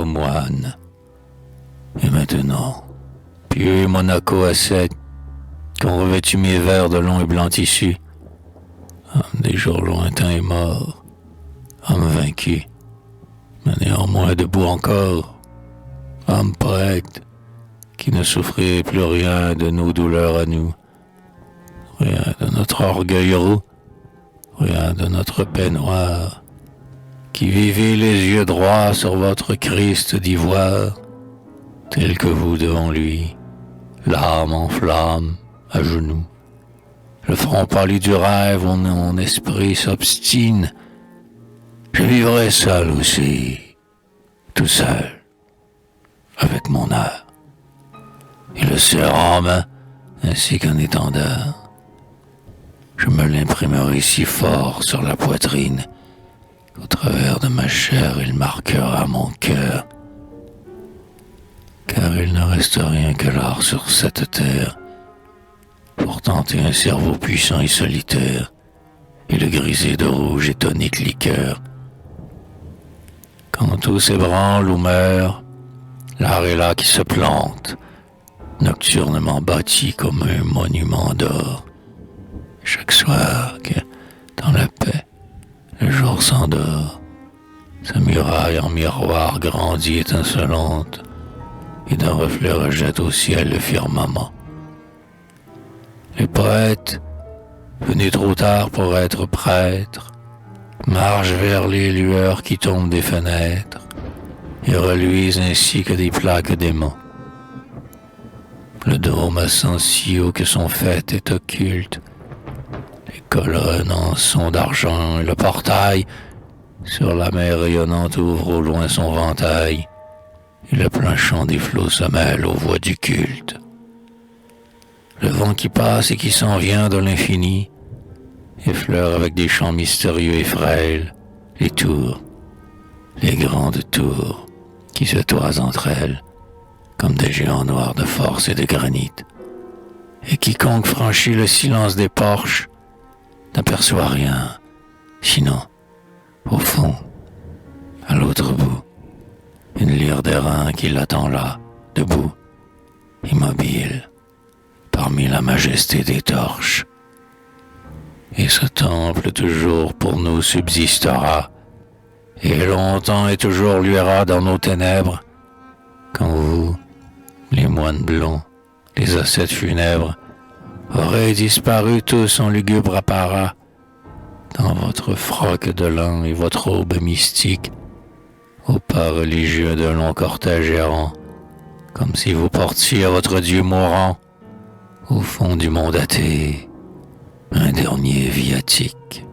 aux moines. Et maintenant, pieux Monaco ascète, qu'ont revêtu mes vers de long et blanc tissu, âme des jours lointains et morts, âme vaincue, mais néanmoins debout encore, âme poète, qui ne souffrait plus rien de nos douleurs à nous, rien de notre orgueil roux, rien de notre paix noire, qui vivez les yeux droits sur votre Christ d'ivoire, tel que vous devant lui, l'âme en flamme, à genoux, le front pâli du rêve où mon esprit s'obstine. Je vivrai seul aussi, tout seul, avec mon art, et le serrant en main, ainsi qu'un étendard. Je me l'imprimerai si fort sur la poitrine qu'au travers de ma chair il marquera mon cœur. Car il ne reste rien que l'art sur cette terre pour tenter un cerveau puissant et solitaire, et le griser de rouge et tonique liqueur. Quand tout s'ébranle ou meurt, l'art est là qui se plante, nocturnement bâti comme un monument d'or. Chaque soir que, dans la paix, le jour s'endort, sa muraille en miroir grandit étincelante, et d'un reflet rejette au ciel le firmament. Les poètes, venus trop tard pour être prêtres, marchent vers les lueurs qui tombent des fenêtres et reluisent ainsi que des plaques d'aimants. Le dôme ascend si haut que son faîte est occulte. Les colonnes en sont d'argent et le portail sur la mer rayonnante ouvre au loin son ventail, et le plein chant des flots se mêle aux voix du culte. Le vent qui passe et qui s'en vient de l'infini effleure avec des chants mystérieux et frêles les tours, les grandes tours qui se toisent entre elles comme des géants noirs de force et de granit. Et quiconque franchit le silence des porches n'aperçoit rien, sinon, au fond, à l'autre bout, une lyre d'airain qui l'attend là, debout, immobile, parmi la majesté des torches. Et ce temple toujours pour nous subsistera, et longtemps et toujours luira dans nos ténèbres, quand vous, les moines blonds, les ascètes funèbres, aurez disparu tous en lugubre apparat, dans votre froc de lin et votre aube mystique, au pas religieux d'un long cortège errant, comme si vous portiez à votre Dieu mourant, au fond du monde athée, un dernier viatique.